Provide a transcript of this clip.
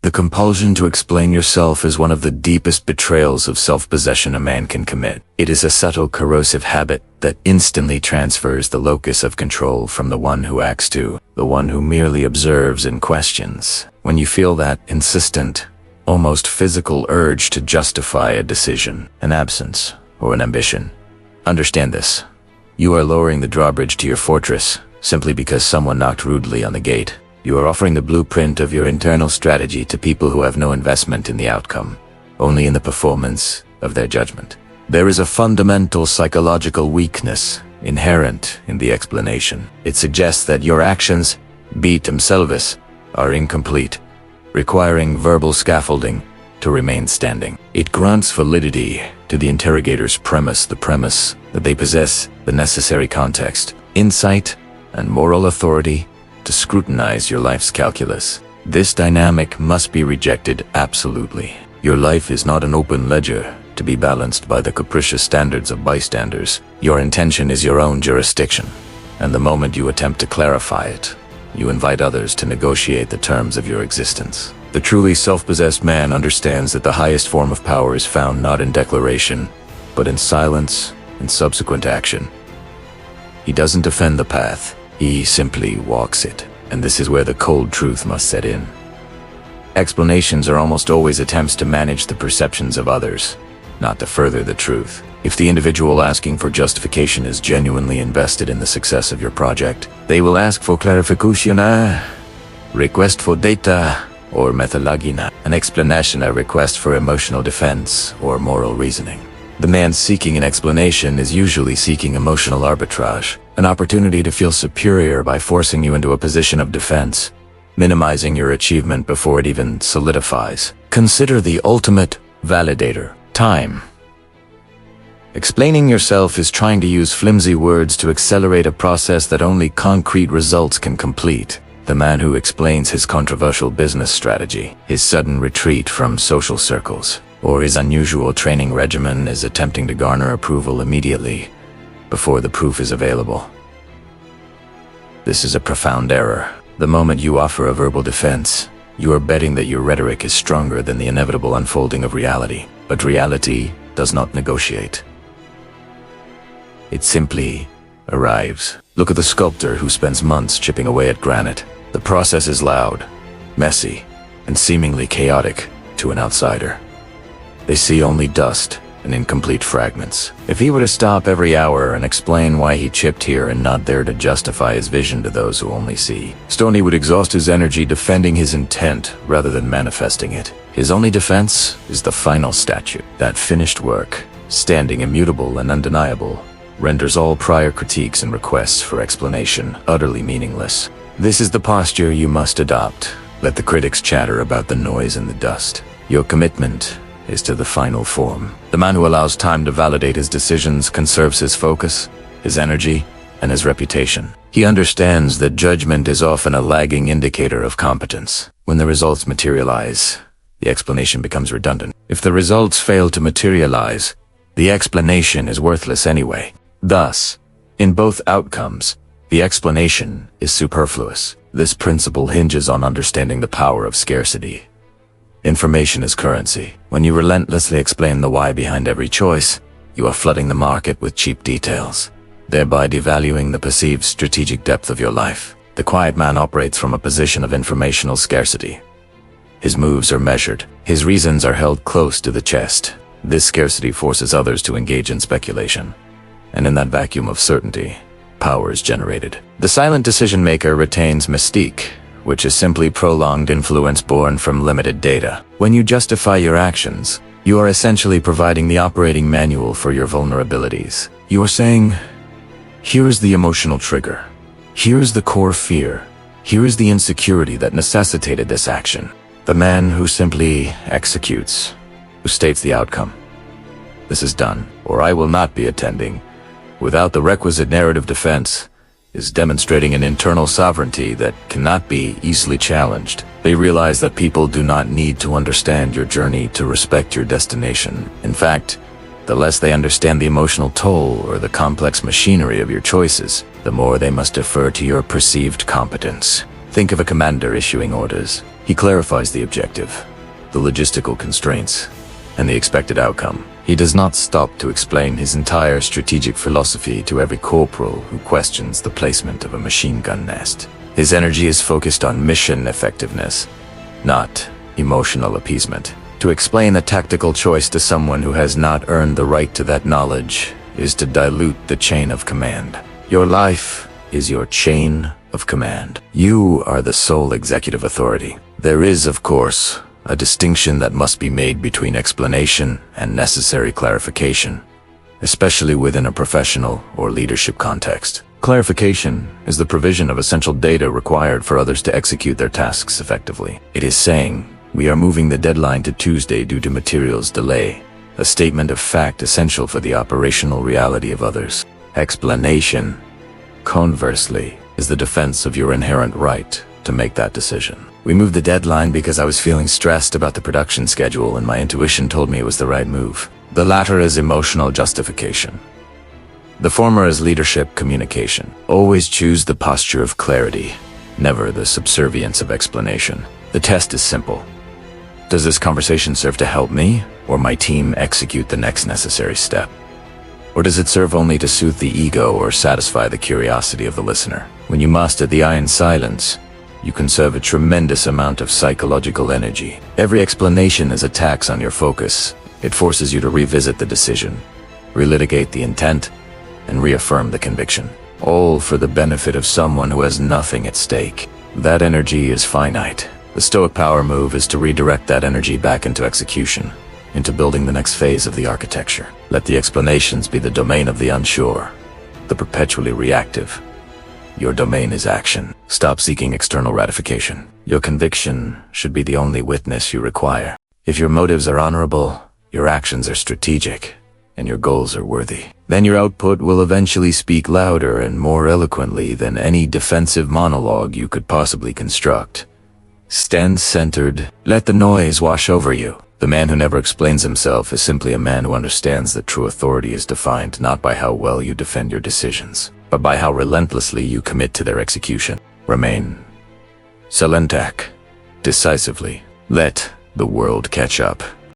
The compulsion to explain yourself is one of the deepest betrayals of self-possession a man can commit. It is a subtle, corrosive habit that instantly transfers the locus of control from the one who acts to the one who merely observes and questions. When you feel that insistent, almost physical urge to justify a decision, an absence, or an ambition, understand this. You are lowering the drawbridge to your fortress simply because someone knocked rudely on the gate. You are offering the blueprint of your internal strategy to people who have no investment in the outcome, only in the performance of their judgment. There is a fundamental psychological weakness inherent in the explanation. It suggests that your actions, beat themselves, are incomplete, requiring verbal scaffolding to remain standing. It grants validity to the interrogator's premise, the premise that they possess the necessary context, insight, and moral authority to scrutinize your life's calculus. This dynamic must be rejected absolutely. Your life is not an open ledger to be balanced by the capricious standards of bystanders. Your intention is your own jurisdiction, and the moment you attempt to clarify it, you invite others to negotiate the terms of your existence. The truly self-possessed man understands that the highest form of power is found not in declaration, but in silence and subsequent action. He doesn't defend the path. He simply walks it, and this is where the cold truth must set in. Explanations are almost always attempts to manage the perceptions of others, not to further the truth. If the individual asking for justification is genuinely invested in the success of your project, they will ask for clarification, request for data, or methodologina, an explanation, a request for emotional defense or moral reasoning. The man seeking an explanation is usually seeking emotional arbitrage, an opportunity to feel superior by forcing you into a position of defense, minimizing your achievement before it even solidifies. Consider the ultimate validator, time. Explaining yourself is trying to use flimsy words to accelerate a process that only concrete results can complete. The man who explains his controversial business strategy, his sudden retreat from social circles, or his unusual training regimen is attempting to garner approval immediately, before the proof is available. This is a profound error. The moment you offer a verbal defense, you are betting that your rhetoric is stronger than the inevitable unfolding of reality. But reality does not negotiate. It simply arrives. Look at the sculptor who spends months chipping away at granite. The process is loud, messy, and seemingly chaotic to an outsider. They see only dust and incomplete fragments. If he were to stop every hour and explain why he chipped here and not there to justify his vision to those who only see, Stoney would exhaust his energy defending his intent rather than manifesting it. His only defense is the final statue. That finished work, standing immutable and undeniable, renders all prior critiques and requests for explanation utterly meaningless. This is the posture you must adopt. Let the critics chatter about the noise and the dust. Your commitment is to the final form. The man who allows time to validate his decisions conserves his focus, his energy, and his reputation. He understands that judgment is often a lagging indicator of competence. When the results materialize, the explanation becomes redundant. If the results fail to materialize, the explanation is worthless anyway. Thus, in both outcomes, the explanation is superfluous. This principle hinges on understanding the power of scarcity. Information is currency. When you relentlessly explain the why behind every choice, you are flooding the market with cheap details, thereby devaluing the perceived strategic depth of your life. The quiet man operates from a position of informational scarcity. His moves are measured. His reasons are held close to the chest. This scarcity forces others to engage in speculation. And in that vacuum of certainty, power is generated. The silent decision-maker retains mystique, which is simply prolonged influence born from limited data. When you justify your actions, you are essentially providing the operating manual for your vulnerabilities. You are saying, here is the emotional trigger. Here is the core fear. Here is the insecurity that necessitated this action. The man who simply executes, who states the outcome. This is done, or I will not be attending, without the requisite narrative defense, is demonstrating an internal sovereignty that cannot be easily challenged. They realize that people do not need to understand your journey to respect your destination. In fact, the less they understand the emotional toll or the complex machinery of your choices, the more they must defer to your perceived competence. Think of a commander issuing orders. He clarifies the objective, the logistical constraints, and the expected outcome. He does not stop to explain his entire strategic philosophy to every corporal who questions the placement of a machine gun nest. His energy is focused on mission effectiveness, not emotional appeasement. To explain a tactical choice to someone who has not earned the right to that knowledge is to dilute the chain of command. Your life is your chain of command. You are the sole executive authority. There is, of course, a distinction that must be made between explanation and necessary clarification, especially within a professional or leadership context. Clarification is the provision of essential data required for others to execute their tasks effectively. It is saying, "We are moving the deadline to Tuesday due to materials delay," a statement of fact essential for the operational reality of others. Explanation, conversely, is the defense of your inherent right to make that decision. "We moved the deadline because I was feeling stressed about the production schedule and my intuition told me it was the right move." The latter is emotional justification. The former is leadership communication. Always choose the posture of clarity, never the subservience of explanation. The test is simple. Does this conversation serve to help me or my team execute the next necessary step? Or does it serve only to soothe the ego or satisfy the curiosity of the listener? When you master the I in silence, you conserve a tremendous amount of psychological energy. Every explanation is a tax on your focus. It forces you to revisit the decision, relitigate the intent, and reaffirm the conviction, all for the benefit of someone who has nothing at stake. That energy is finite. The Stoic power move is to redirect that energy back into execution, into building the next phase of the architecture. Let the explanations be the domain of the unsure, the perpetually reactive. Your domain is action. Stop seeking external ratification. Your conviction should be the only witness you require. If your motives are honorable, your actions are strategic, and your goals are worthy, then your output will eventually speak louder and more eloquently than any defensive monologue you could possibly construct. Stand centered. Let the noise wash over you. The man who never explains himself is simply a man who understands that true authority is defined not by how well you defend your decisions, but by how relentlessly you commit to their execution. Remain Selentac, decisively. Let the world catch up.